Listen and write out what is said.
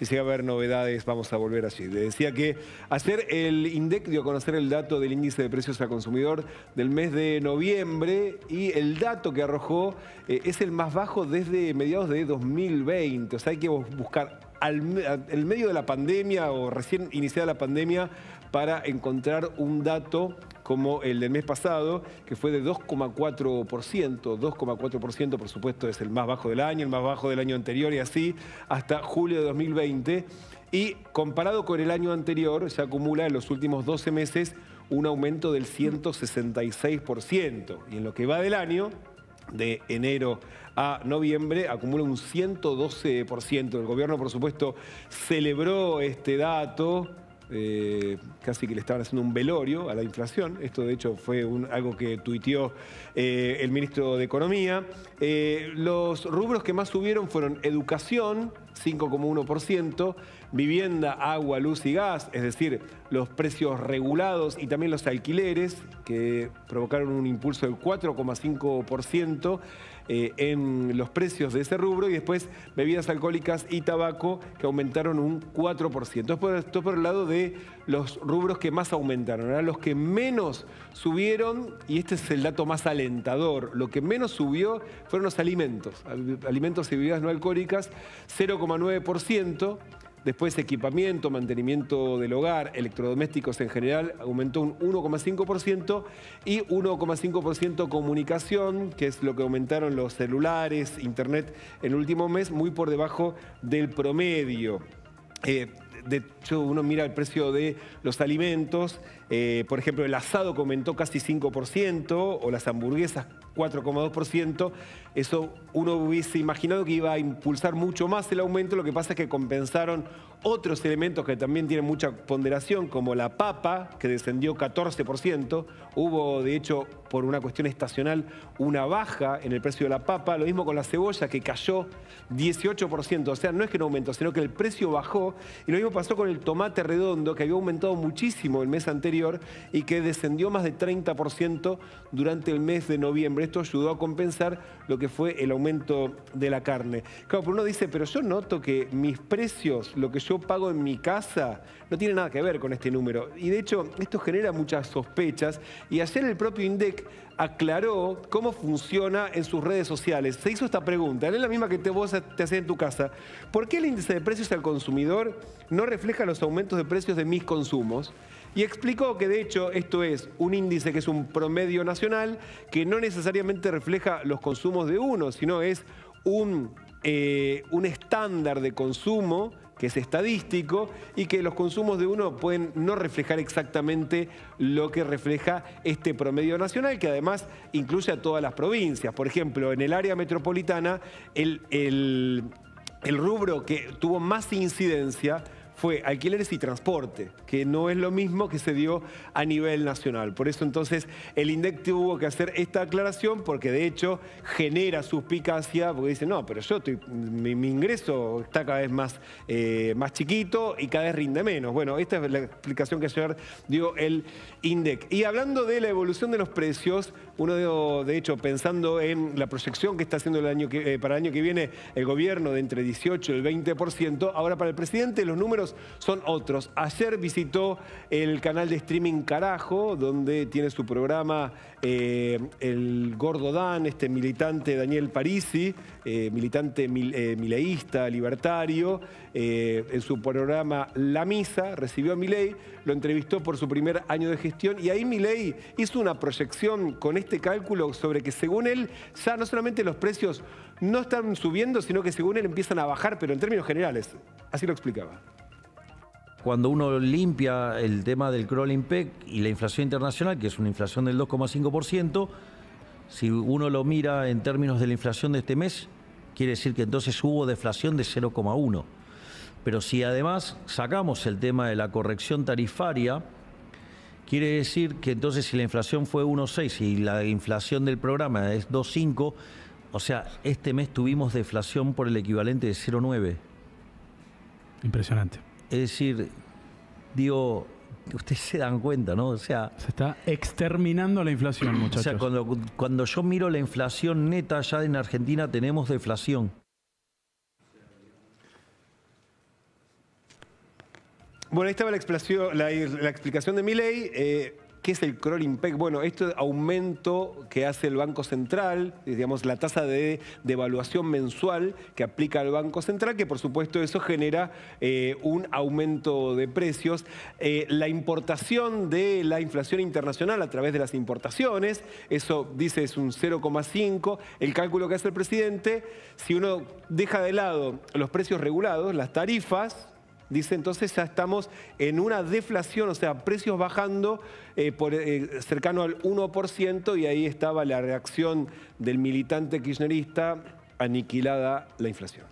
Y si va a haber novedades, vamos a volver allí. Le decía que ayer el INDEC dio a conocer el dato del índice de precios al consumidor del mes de noviembre y el dato que arrojó es el más bajo desde mediados de 2020. O sea, hay que buscar el medio de la pandemia o recién iniciada la pandemia para encontrar un dato como el del mes pasado, que fue de 2,4%. 2,4%, por supuesto, es el más bajo del año, el más bajo del año anterior y así hasta julio de 2020. Y comparado con el año anterior, se acumula en los últimos 12 meses un aumento del 166%. Y en lo que va del año, de enero a noviembre, acumula un 112%. El gobierno, por supuesto, celebró este dato. Casi que le estaban haciendo un velorio a la inflación. Esto, de hecho, fue algo que tuiteó el ministro de Economía. Los rubros que más subieron fueron educación, 5,1%, vivienda, agua, luz y gas, es decir, los precios regulados y también los alquileres, que provocaron un impulso del 4,5% en los precios de ese rubro, y después bebidas alcohólicas y tabaco, que aumentaron un 4%. Esto por el lado de los rubros que más aumentaron. Ahora, los que menos subieron, y este es el dato más alentador, lo que menos subió fueron los alimentos. Alimentos y bebidas no alcohólicas, 0,9%. Después equipamiento, mantenimiento del hogar, electrodomésticos en general, aumentó un 1,5% y 1,5% comunicación, que es lo que aumentaron los celulares, internet en el último mes, muy por debajo del promedio. De hecho, uno mira el precio de los alimentos, por ejemplo, el asado que aumentó casi 5% o las hamburguesas 4,2%. Eso uno hubiese imaginado que iba a impulsar mucho más el aumento. Lo que pasa es que compensaron otros elementos que también tienen mucha ponderación, como la papa, que descendió 14%. Hubo, de hecho, por una cuestión estacional, una baja en el precio de la papa. Lo mismo con la cebolla, que cayó 18%. O sea, no es que no aumentó, sino que el precio bajó. Y lo mismo pasó con el tomate redondo, que había aumentado muchísimo el mes anterior y que descendió más de 30% durante el mes de noviembre. Esto ayudó a compensar lo que fue el aumento de la carne. Claro, pero uno dice, pero yo noto que mis precios, lo que yo pago en mi casa, no tiene nada que ver con este número. Y de hecho, esto genera muchas sospechas. Y ayer el propio INDEC aclaró cómo funciona en sus redes sociales. Se hizo esta pregunta, es la misma que vos te haces en tu casa. ¿Por qué el índice de precios al consumidor no refleja los aumentos de precios de mis consumos? Y explicó que, de hecho, esto es un índice que es un promedio nacional, que no necesariamente refleja los consumos de uno, sino es un estándar de consumo que es estadístico y que los consumos de uno pueden no reflejar exactamente lo que refleja este promedio nacional, que además incluye a todas las provincias. Por ejemplo, en el área metropolitana, el rubro que tuvo más incidencia fue alquileres y transporte, que no es lo mismo que se dio a nivel nacional. Por eso entonces el INDEC tuvo que hacer esta aclaración, porque de hecho genera suspicacia, porque dice, no, pero mi ingreso está cada vez más chiquito y cada vez rinde menos. Bueno, esta es la explicación que ayer dio el INDEC. Y hablando de la evolución de los precios, uno de hecho pensando en la proyección que está haciendo para el año que viene el gobierno de entre 18 y el 20%, ahora para el presidente los números son otros. Ayer visitó el canal de streaming Carajo, donde tiene su programa el Gordo Dan, este militante Daniel Parisi, militante mileísta, libertario. En su programa La Misa recibió a Milei, lo entrevistó por su primer año de gestión y ahí Milei hizo una proyección con este cálculo sobre que, según él, ya no solamente los precios no están subiendo, sino que según él empiezan a bajar, pero en términos generales. Así lo explicaba. Cuando uno limpia el tema del crawling peg y la inflación internacional, que es una inflación del 2,5%, si uno lo mira en términos de la inflación de este mes, quiere decir que entonces hubo deflación de 0,1%. Pero si además sacamos el tema de la corrección tarifaria, quiere decir que entonces si la inflación fue 1,6 y la inflación del programa es 2,5, o sea, este mes tuvimos deflación por el equivalente de 0,9. Impresionante. Es decir, digo, ustedes se dan cuenta, ¿no? O sea, se está exterminando la inflación, muchachos. O sea, cuando yo miro la inflación neta, ya en Argentina tenemos deflación. Bueno, ahí estaba la explicación de Milei. ¿Qué es el crawling peg? Bueno, esto es aumento que hace el Banco Central, digamos, la tasa de devaluación mensual que aplica el Banco Central, que por supuesto eso genera un aumento de precios. La importación de la inflación internacional a través de las importaciones, eso dice es un 0,5. El cálculo que hace el presidente, si uno deja de lado los precios regulados, las tarifas, dice, entonces ya estamos en una deflación, o sea, precios bajando cercano al 1%, y ahí estaba la reacción del militante kirchnerista: aniquilada la inflación.